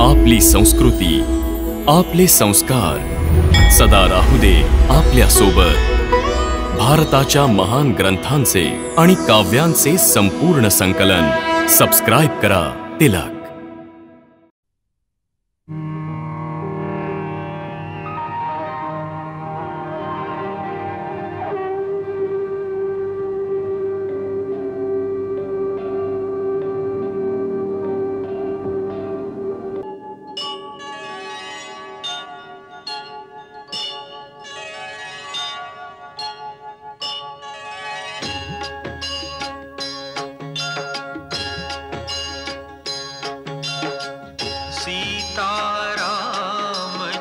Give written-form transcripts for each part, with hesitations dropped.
आपली संस्कृती, आपले संस्कार सदा राहू दे आपल्या सोबत। भारताच्या महान ग्रंथांचे आणि काव्यांचे संपूर्ण संकलन सबस्क्राइब करा तिलक।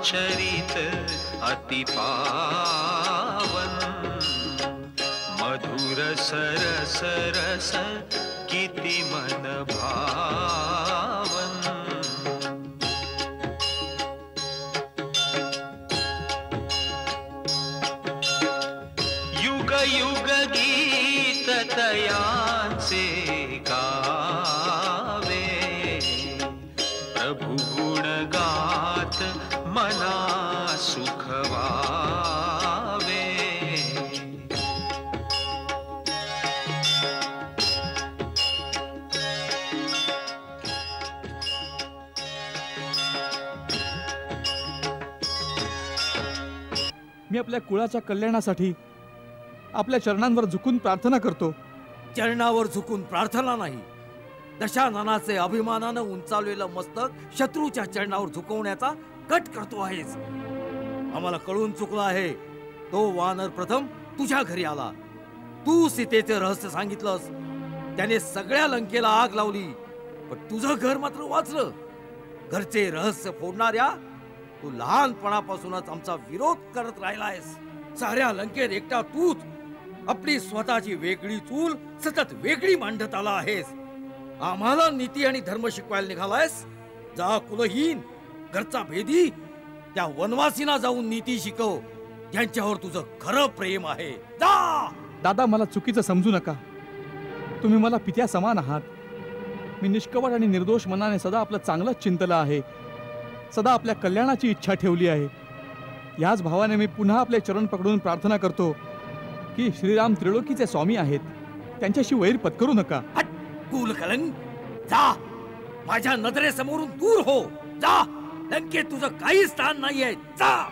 चरित अति पावन, मधुर सरस रस किति मन भावन। युग युग गीत तयांचे गावे, प्रभु गुण गात मना सुख वावे। मी आपल्या कुळाच्या कल्याणासाठी आपल्या चरणांवर झुकून प्रार्थना करतो। चरणावर झुकून प्रार्थना नाही, दशाननाचे अभिमानानं उंचावलेलं मस्तक शत्रूच्या चरणावर झुकवण्याचा कट करतो आहेस। आम्हाला कळून चुकलं आहे। तो वानर प्रथम तुझ्या घरी आला, तू सीतेचे रहस्य सांगितलंस, त्याने सगळ्या लंकेला आग लावली, पण तुझं घर मात्र वाचलं। घरचे रहस्य फोडणाऱ्या तू लहानपणापासूनच आमचा विरोध करत राहिलायस। साऱ्या लंकेत एकटा तूच आपली स्वतःची वेगळी चूल सतत वेगळी मांडत आला आहेस। आम्हाला नीती आणि धर्म शिकवायला निघालायस। जा कुलहीन, घरचा भेदी, त्या वनवासीना जाऊन नीती शिकव, ज्यांच्यावर तुझं खरं प्रेम आहे। जा। दादा, मला चुकीचं समजू नका। तुम्ही मला पित्या समान आहात। मी निष्कपट आणि निर्दोष मनाने सदा आपलं चांगलंच चिंतलं आहे, सदा आपल्या कल्याणाची इच्छा ठेवली आहे। याच भावाने मी पुन्हा आपले चरण पकडून प्रार्थना करतो की श्रीराम त्रिलोकीचे स्वामी आहेत, त्यांच्याशी वैर पत्करू नका। कुलकलंक, जा, माझ्या नजरेसमोरून दूर हो। जा, लंकेत तुझं काही स्थान नाहीये। जा।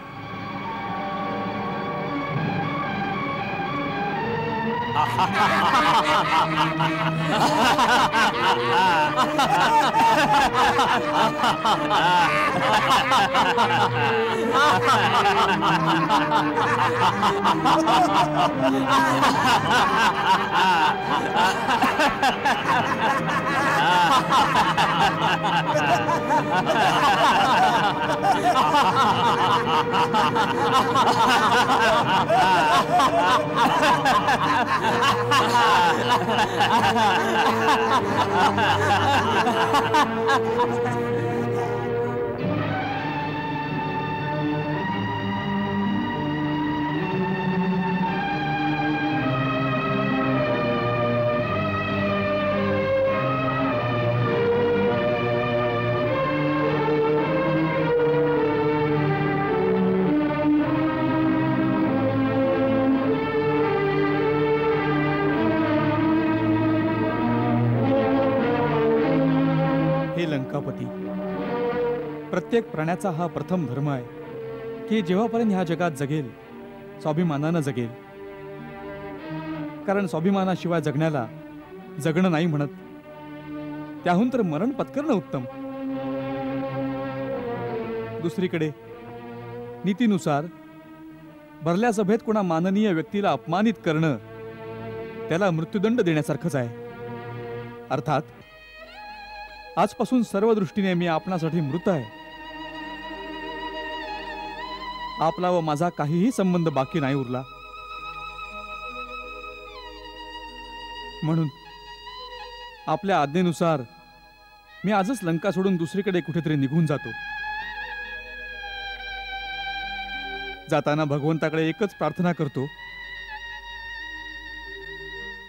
लंकापती, प्रत्येक प्राण्याचा हा प्रथम धर्म आहे की जेव्हापर्यंत ह्या जगात जगेल स्वाभिमानानं जगेल, कारण स्वाभिमानाशिवाय जगण्याला जगणं नाही म्हणत, त्याहून तर मरण पत्करणं उत्तम। दुसरीकडे नीतीनुसार भरल्या सभेत कोणा माननीय व्यक्तीला अपमानित करणं त्याला मृत्यूदंड देण्यासारखंच आहे। अर्थात आजपासून सर्व दृष्टीने मी आपणासाठी मृत आहे। आपला व माझा काहीही संबंध बाकी नाही उरला। म्हणून आपल्या आज्ञेनुसार मी आजच लंका सोडून दुसरीकडे कुठेतरी निघून जातो। जाताना भगवंताकडे एकच प्रार्थना करतो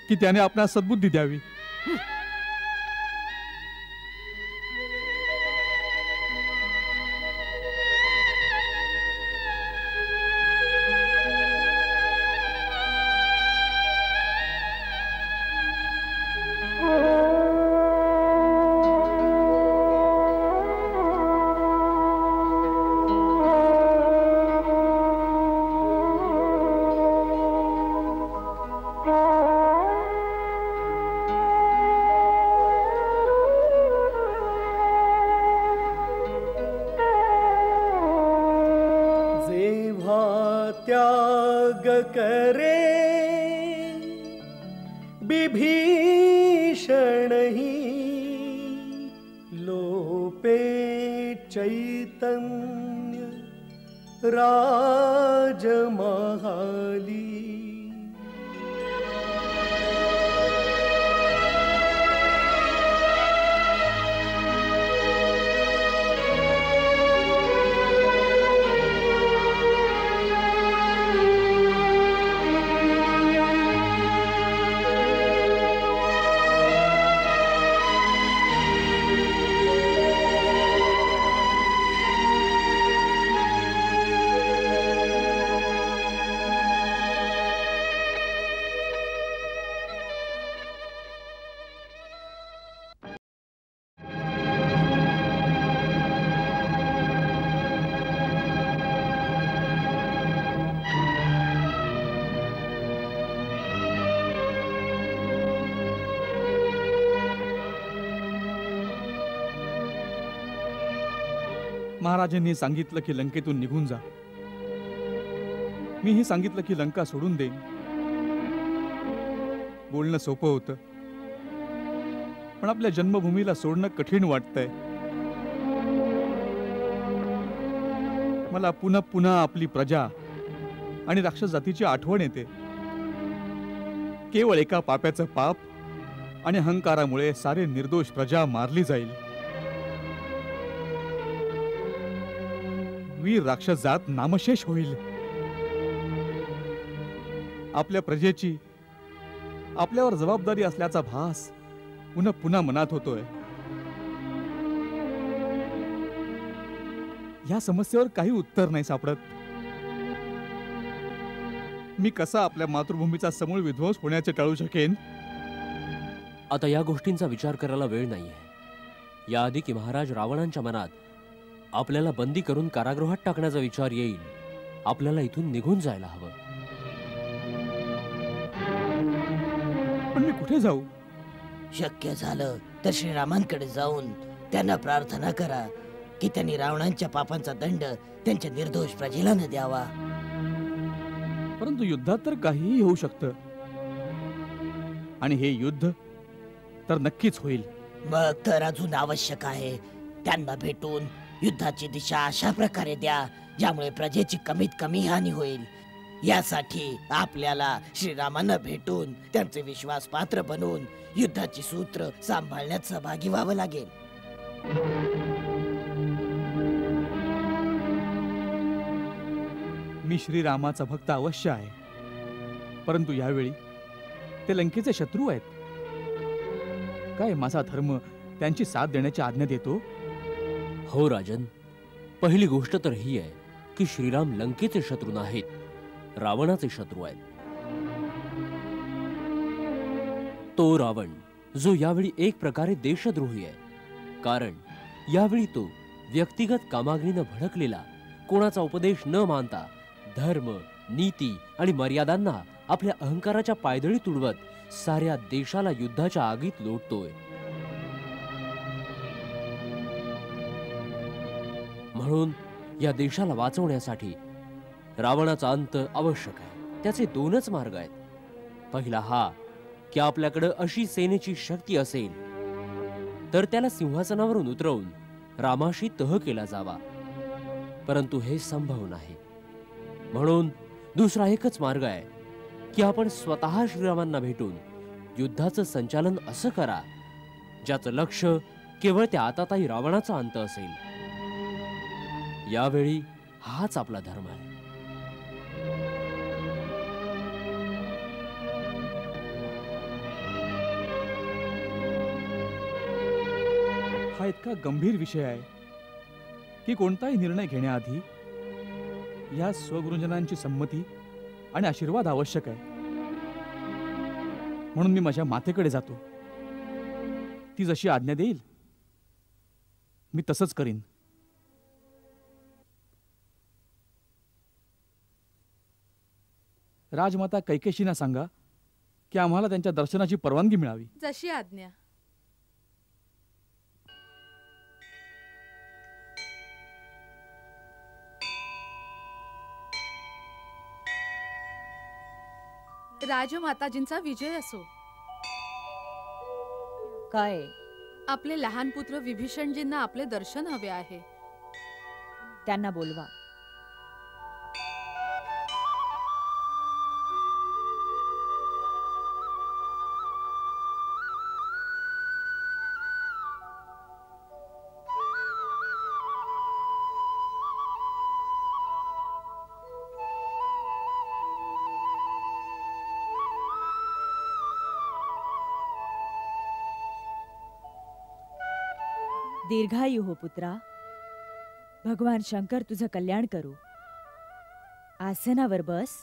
की त्याने आपणास सद्बुद्धी द्यावी। करे विभीषण ही लोपे चैतन्य राजमहाली। महाराजांनी सांगितलं की लंकेतून निघून जा. मीही सांगितलं की लंका सोडून देईन. बोलणं सोपं होतं, पण आपल्या जन्मभूमीला सोडणं कठीण वाटतंय. मला पुन्हा पुन्हा आपली प्रजा आणि राक्षस जातीची आठवण येते. केवळ एका पाप्याचं पाप आणि अहंकारामुळे सारे निर्दोष प्रजा मारली जाईल. वीर राक्षस जात नामशेष होईल. आपल्या प्रजेची आपल्यावर जबाबदारी असल्याचा भास पुन्हा पुन्हा मनात होतोय. या समस्येवर काही उत्तर नाही सापडत. मी कसा आपल्या मातृभूमीचा समूळ विध्वंस होण्याचे टाळू शकेन? आता या गोष्टींचा विचार करायला वेळ नाहीये. याआधी की महाराज रावणांच्या मनात आपल्याला बंदी करून कारागृहात टाकण्याचा विचार येईल, आपल्याला इथून निघून जायला हवं. पण मी कुठे जाऊ? शक्य झालं तर श्रीरामांकडे जाऊन त्यांना प्रार्थना करा की त्यांनी रावणांच्या पापांचा दंड त्यांच्या निर्दोष प्रजेला न द्यावा. परंतु युद्धात तर काहीही होऊ शकतं, आणि हे युद्ध तर नक्कीच होईल. मग तर अजून आवश्यक आहे त्यांना भेटून युद्धाची दिशा अशा प्रकारे द्या ज्यामुळे प्रजेची कमीत कमी हानी होईल. यासाठी आपल्याला श्रीरामांना भेटून त्यांचे विश्वास पात्र बनवून युद्धाची सूत्र सांभाळण्यात सहभागी व्हावं लागेल. मी श्रीरामाचा भक्त अवश्य आहे, परंतु यावेळी ते लंकेचे शत्रू आहेत. काय माझा धर्म त्यांची साथ देण्याची आज्ञा देतो? हो राजन, पहिली गोष्ट तर ही आहे की श्रीराम लंकेचे शत्रू नाहीत, रावणाचे शत्रू आहेत. तो रावण जो यावेळी एक प्रकारे देशद्रोही आहे, कारण यावेळी तो व्यक्तिगत कामाग्नीनं भडकलेला, कोणाचा उपदेश न मानता धर्म, नीती आणि मर्यादांना आपल्या अहंकाराच्या पायदळी तुडवत साऱ्या देशाला युद्धाच्या आगीत लोटतोय. म्हणून या देशाला वाचवण्यासाठी रावणाचा अंत आवश्यक आहे. त्याचे दोनच मार्ग आहेत. पहिला हा की आपल्याकडे अशी सेनेची शक्ती असेल तर त्याला सिंहासनावरून उतरवून रामाशी तह केला जावा, परंतु हे संभव नाही. म्हणून दुसरा एकच मार्ग आहे की आपण स्वतः श्रीरामांना भेटून युद्धाचं संचालन असं करा ज्याचं लक्ष केवळ त्या आताताई रावणाचा अंत असेल. यावेळी हाच आपला धर्म आहे. हा इतका गंभीर विषय आहे की कोणताही निर्णय घेण्याआधी या स्वगुरुजनांची संमती आणि आशीर्वाद आवश्यक आहे. म्हणून मी माझ्या मातेकडे जातो. ती जशी आज्ञा देईल मी तसंच करीन. राजमाता कैकेशींना सांगा की आम्हाला त्यांच्या दर्शनाची परवानगी मिळावी. जशी आज्ञा. राजमाताजींचा विजय असो. काय? आपले लहान पुत्र विभीषणजींना आपले दर्शन हवे आहे. त्यांना बोलवा. दीर्घायु हो पुत्रा. भगवान शंकर तुझं कल्याण करू. आसनावर बस.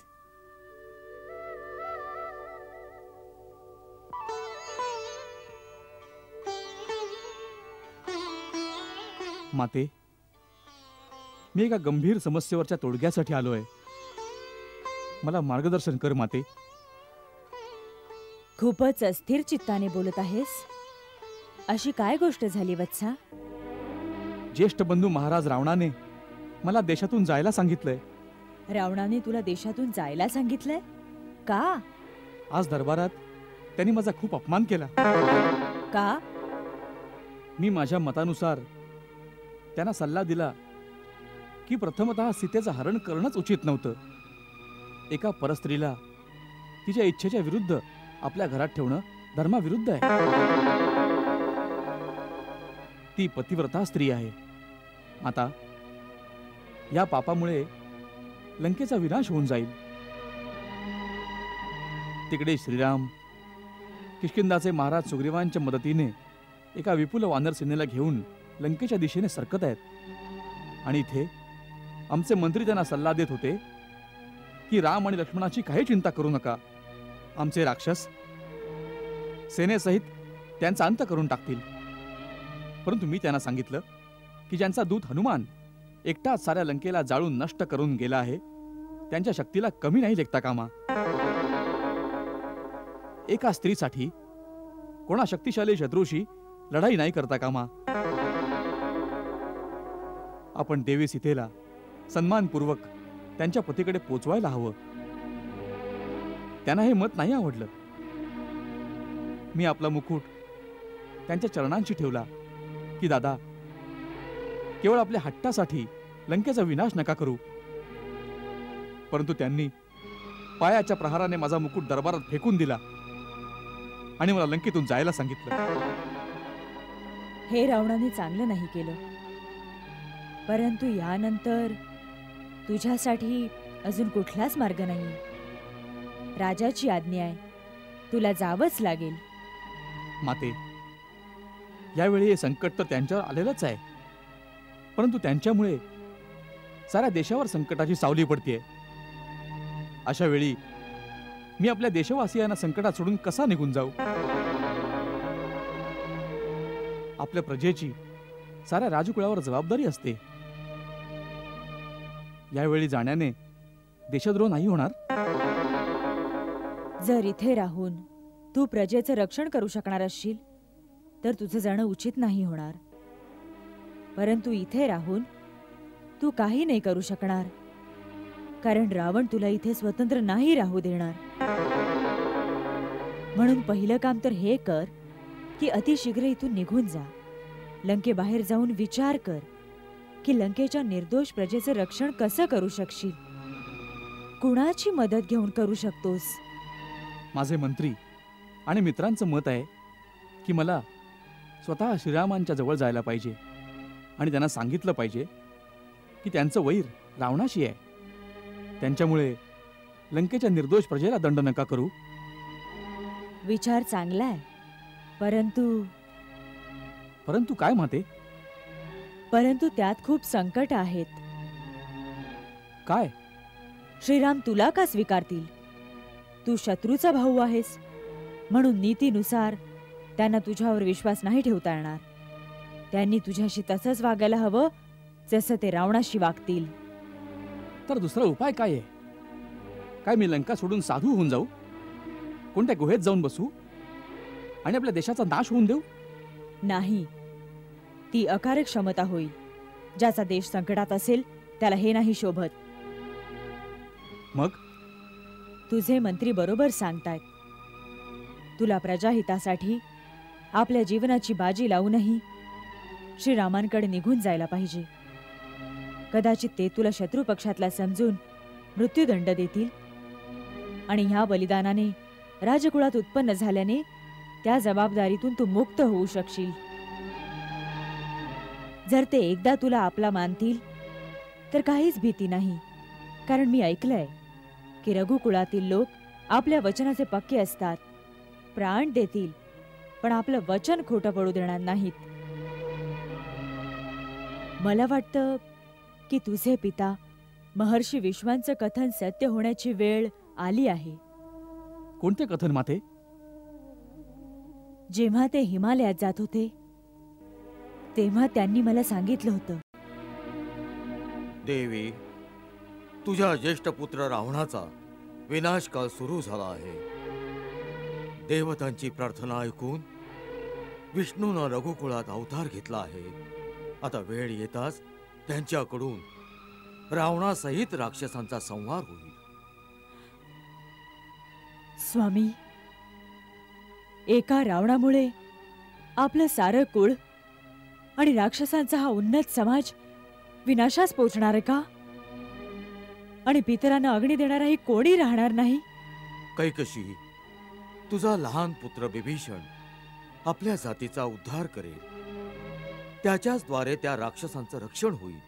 माते, मी एका गंभीर समस्येवरच्या तोडग्यासाठी आलोय. मला मार्गदर्शन कर माते. खूपच अस्थिर चित्ताने बोलत आहेस. अशी काय गोष्ट झाली वत्सा? ज्येष्ठ बंधू महाराज रावणाने मला देशातून जायला सांगितलंय. रावणाने तुला देशातून जायला सांगितलंय? का? आज दरबारात त्यांनी माझा खूप अपमान केला. का? मी माझ्या मतानुसार त्यांना सल्ला दिला की प्रथमतः सीतेचं हरण करणंच उचित नव्हतं. एका परस्त्रीला तिच्या इच्छेच्या विरुद्ध आपल्या घरात ठेवणं धर्माविरुद्ध आहे. ती पतिव्रता स्त्री आहे. आता या पापामुळे लंकेचा विनाश होऊन जाईल. तिकडे श्रीराम किष्किंधाचे महाराज सुग्रीवांच्या मदतीने एका विपुल वानर सेनेला घेऊन लंकेच्या दिशेने सरकत आहेत. आणि इथे आमचे मंत्री त्यांना सल्ला देत होते की राम आणि लक्ष्मणाची काही चिंता करू नका. आमचे राक्षस सेनेसहित त्यांचा अंत करून टाकतील. परंतु मी त्यांना सांगितलं की ज्यांचा दूत हनुमान एकटाच साऱ्या लंकेला जाळून नष्ट करून गेला आहे, त्यांच्या शक्तीला कमी नाही लेखता कामा. एका स्त्रीसाठी कोणा शक्तिशाली शत्रूशी लढाई नाही करता कामा. आपण देवी सीतेला सन्मानपूर्वक त्यांच्या पतीकडे पोचवायला हवं. त्यांना हे मत नाही आवडलं. मी आपला मुकुट त्यांच्या चरणांशी ठेवला की दादा, केवळ आपल्या हट्टासाठी लंकेचा विनाश नका करू. परंतु त्यांनी पायाच्या प्रहाराने माझा मुकुट दरबारात फेकून दिला आणि मला लंकेतून जायला सांगितलं. हे रावणाने चांगलं नाही केलं. परंतु यानंतर तुझ्यासाठी अजून कुठलाच मार्ग नाही. राजाची आज्ञा आहे, तुला जावंच लागेल. माते, यावेळी हे संकट तर त्यांच्यावर आलेलंच आहे. परंतु त्यांच्यामुळे साऱ्या देशावर संकटाची सावली पडतीये. अशा वेळी मी आपल्या देशवासियांना संकटात सोडून कसा निघून जाऊ? आपल्या प्रजेची साऱ्या राजकुळावर जबाबदारी असते. यावेळी जाण्याने देशद्रोह नाही होणार. जर इथे राहून तू प्रजेचं रक्षण करू शकणार असशील तर तुझं जाणं उचित नाही होणार. परंतु इथे राहून तू काही नाही करू शकणार, कारण रावण तुला इथे स्वतंत्र नाही राहू देणार. म्हणून पहिलं काम तर हे कर की अतिशीघ्र इथून निघून जा. लंकेबाहेर जाऊन विचार कर की लंकेच्या निर्दोष प्रजेचं रक्षण कसं करू शकशील, कुणाची मदत घेऊन करू शकतोस. माझे मंत्री आणि मित्रांचं मत आहे की मला स्वतः श्रीरामांच्या जवळ जायला पाहिजे आणि त्यांना सांगितलं पाहिजे की त्यांचं वैर रावणाशी आहे. त्यांच्यामुळे लंकेच्या निर्दोष प्रजेला दंड नका करू. विचार चांगला आहे, परंतु काय माते? परंतु त्यात खूप संकट आहेत. काय? श्रीराम तुला का स्वीकारतील? तू शत्रूचा भाऊ आहेस, म्हणून नीतीनुसार त्यांना तुझ्यावर विश्वास नाही ठेवता येणार. त्यांनी तुझ्याशी तसंच वागायला हवं जसं ते रावणाशी वागतील. तर दुसरा उपाय काय आहे? काय मी लंका सोडून साधू होऊन जाऊ? कोणत्या गुहेत जाऊन बसू आणि आपल्या देशाचा नाश होऊन देऊ? नाही, ती अकारक क्षमता होईल. ज्याचा देश संकटात असेल त्याला हे नाही शोभत. मग तुझे मंत्री बरोबर सांगतायत. तुला प्रजाहितासाठी आपल्या जीवनाची बाजी लावूनही श्रीरामांकडे निघून जायला पाहिजे. कदाचित ते तुला शत्रू पक्षातला समजून मृत्यूदंड देतील आणि ह्या बलिदानाने राजकुळात उत्पन्न झाल्याने त्या जबाबदारीतून तू मुक्त होऊ शकशील. जर ते एकदा तुला आपला मानतील तर काहीच भीती नाही, कारण मी ऐकलंय की रघुकुळातील लोक आपल्या वचनाचे पक्के असतात. प्राण देतील पण आपलं वचन खोटं पडू देणार नाहीत. मला वाटतं की तुझे पिता महर्षी विश्वांचं कथन सत्य होण्याची वेळ आली आहे. कोणते कथन माते? जेव्हा ते हिमालयात जात होते तेव्हा त्यांनी मला सांगितलं होतं. देवी, तुझ्या ज्येष्ठ पुत्र रावणाचा विनाशकाल सुरू झाला आहे. देवतांची प्रार्थना ऐकून विष्णूनं रघुकुळात अवतार घेतला आहे. आता वेळ येताच त्यांच्याकडून रावणासहित राक्षसांचा संहार होईल. स्वामी, एका रावणामुळे आपलं सारं कुळ आणि राक्षसांचा हा उन्नत समाज विनाशास पोचणार आहे का? आणि पितरांना अग्नी देणाराही कोणी राहणार नाही? कैकशी, तुझा लहान पुत्र विभीषण आपल्या जातीचा उद्धार करेल. त्याच्याच द्वारे त्या राक्षसांचं रक्षण होईल,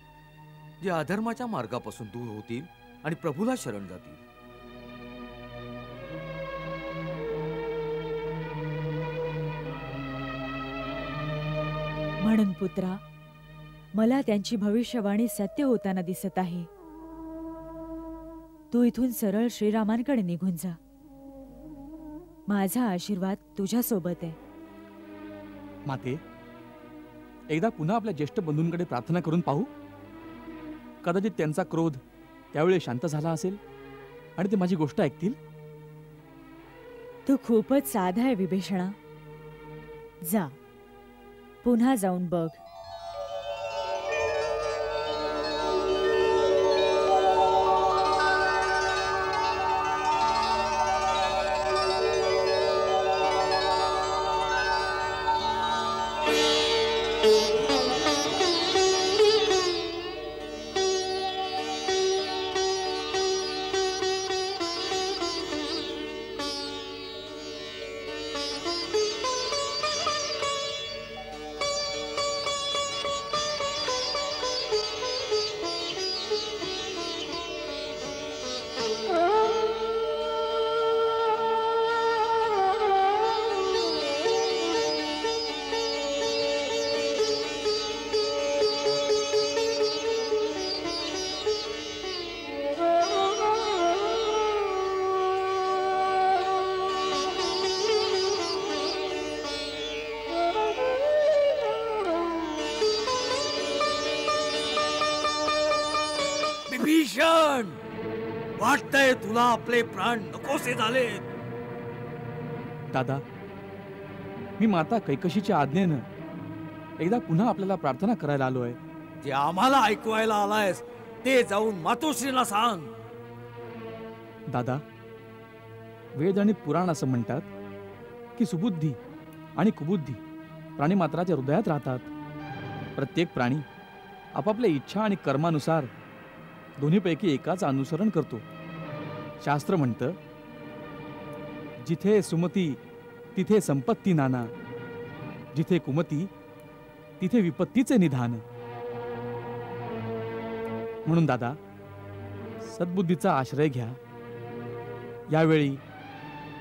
जे अधर्माच्या मार्गापासून दूर होतील आणि प्रभूला शरण जातील. म्हणून पुत्रा, मला त्यांची भविष्यवाणी सत्य होताना दिसत आहे. तू इथून सरळ श्रीरामांकडे निघून जा. माझा आशीर्वाद तुझ्या सोबत आहे. माते, एकदा पुन्हा आपल्या ज्येष्ठ बंधूंकडे प्रार्थना करून पाहू. कदाचित त्यांचा क्रोध त्यावेळी शांत झाला असेल आणि ते माझी गोष्ट ऐकतील. तू खूपच साधा आहे विभीषणा. जा, पुन्हा जाऊन बघ. विभीषण, वाटतंय तुला आपले प्राण नकोसे झाले. दादा, मी माता कैकशीच्या आज्ञेनं एकदा पुन्हा आपल्याला प्रार्थना करायला आलोय. जे आम्हाला ऐकवायला आलायस ते जाऊन मातोश्रीला सांग. दादा, वेद आणि पुराण असं म्हणतात की सुबुद्धी आणि कुबुद्धी प्राणीमात्राच्या हृदयात राहतात. प्रत्येक प्राणी आपापल्या इच्छा आणि कर्मानुसार दोन्हीपैकी एकाच अनुसरण करतो. शास्त्र म्हणतं, जिथे सुमती तिथे संपत्ती नाना, जिथे कुमती तिथे विपत्तीचे निधान. म्हणून दादा, सद्बुद्धीचा आश्रय घ्या. यावेळी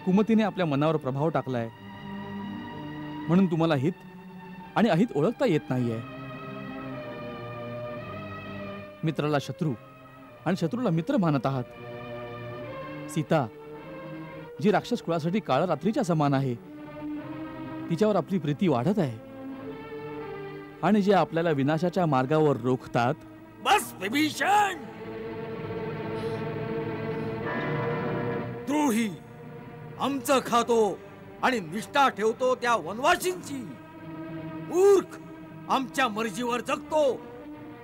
कुमतीने आपल्या मनावर प्रभाव टाकलाय, म्हणून तुम्हाला हित आणि अहित ओळखता येत नाहीये. मित्राला शत्रू आणि शत्रूला मित्र मानत आहात. सीता, जी राक्षस कुळासाठी काळ रात्रीच्या समान आहे, तिच्यावर आपली प्रीती वाढत आहे. आणि जे आपल्याला विनाशाच्या मार्गावर रोखतात. बस विभीषण, द्रोही आमचं खातो आणि निष्ठा ठेवतो त्या वनवासींची. मूर्ख आमच्या मर्जीवर जगतो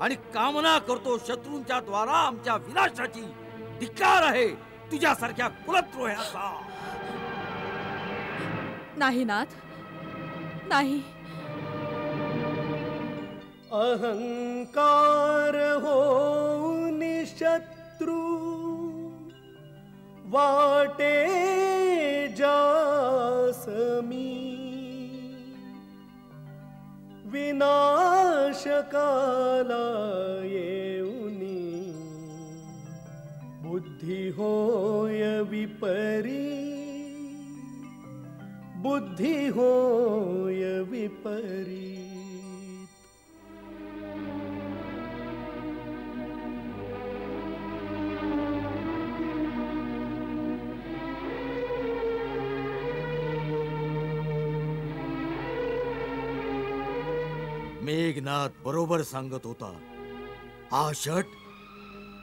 आणि कामना करतो शत्रूंच्या द्वारा आमच्या विनाशाची. धिक्कार आहे तुझ्यासारख्या कुलद्रोह्याचा. नाही नाथ, नाही. अहंकार होऊन शत्रू वाटे जास मी, विनाशकाला येऊनी बुद्धी होय विपरी, बुद्धी होय विपरी. मेघनाथ बरोबर सांगत होता. हा शट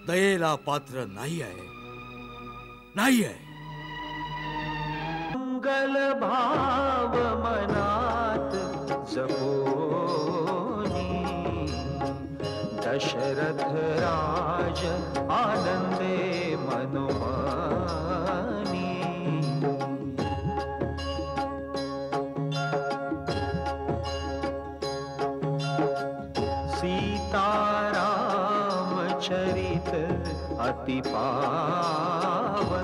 दयेला पात्र नाही आहे, नाही आहे. मंगल भाव मनात जपोनी, दशरथ राज आनंदे मनोमानी. सीताराम चरित अति पावन,